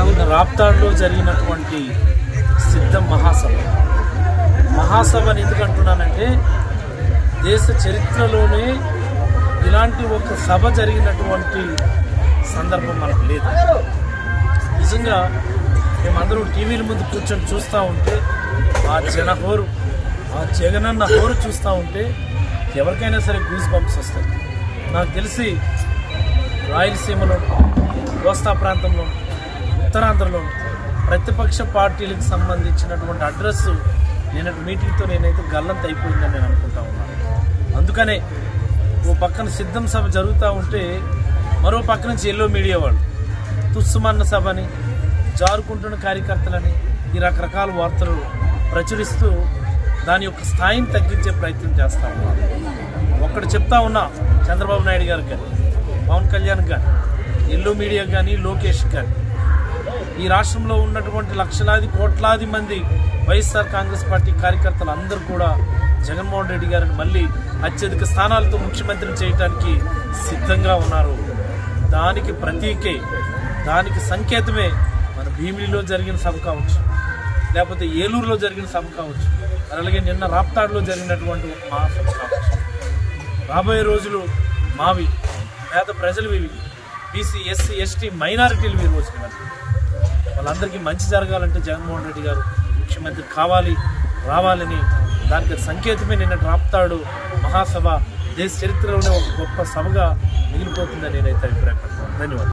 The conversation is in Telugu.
నిన్న రాప్తాడులో జరిగినటువంటి సిద్ధం మహాసభని ఎందుకు అంటున్నానంటే దేశ చరిత్రలోనే ఇలాంటి ఒక సభ జరిగినటువంటి సందర్భం మనకు లేదు. నిజంగా మేమందరూ టీవీల ముందు కూర్చొని చూస్తూ ఉంటే ఆ జనహోరు, ఆ జగనన్న హోరు చూస్తూ ఉంటే ఎవరికైనా సరే గూస్ బంప్స్ వస్తాయి. నాకు తెలిసి రాయలసీమలో, కోస్తా ప్రాంతంలో, ఉత్తరాంధ్రలో ప్రతిపక్ష పార్టీలకు సంబంధించినటువంటి అడ్రస్ నేనటి మీటింగ్తో నేనైతే గల్లంత అయిపోయిందని నేను అనుకుంటా ఉన్నాను. అందుకనే ఓ పక్కన సిద్ధం సభ జరుగుతూ ఉంటే మరో పక్క నుంచి ఎల్లో మీడియా వాళ్ళు తుస్సుమన్న సభని, జారుకుంటున్న కార్యకర్తలని ఈ రకరకాల వార్తలు ప్రచురిస్తూ దాని యొక్క స్థాయిని తగ్గించే ప్రయత్నం చేస్తూ ఉన్నారు. ఒక్కడు చెప్తా ఉన్నా, చంద్రబాబు నాయుడు గారికి కానీ, పవన్ కళ్యాణ్ కానీ, ఎల్లో మీడియా కానీ, లోకేష్ కానీ, ఈ రాష్ట్రంలో ఉన్నటువంటి లక్షలాది కోట్లాది మంది వైఎస్ఆర్ కాంగ్రెస్ పార్టీ కార్యకర్తలు అందరూ కూడా జగన్మోహన్ రెడ్డి గారిని మళ్ళీ అత్యధిక స్థానాలతో ముఖ్యమంత్రిని చేయడానికి సిద్ధంగా ఉన్నారు. దానికి ప్రతీకే, దానికి సంకేతమే మన భీమిలిలో జరిగిన సభ కావచ్చు, లేకపోతే ఏలూరులో జరిగిన సభ కావచ్చు, అలాగే నిన్న రాప్తాడులో జరిగినటువంటి మహాసభ కావచ్చు. రాబోయే రోజులు మావి, పేద ప్రజలు ఇవి, బీసీ, ఎస్సీ, ఎస్టీ, మైనారిటీలు ఈ రోజున వాళ్ళందరికీ మంచి జరగాలంటే జగన్మోహన్ రెడ్డి గారు ముఖ్యమంత్రి రావాలని దానికి సంకేతమే నిన్న రాప్తాడు మహాసభ దేశ చరిత్రలోనే ఒక గొప్ప సభగా మిగిలిపోతుందని నేనైతే అభిప్రాయపడుతున్నాను. ధన్యవాదాలు.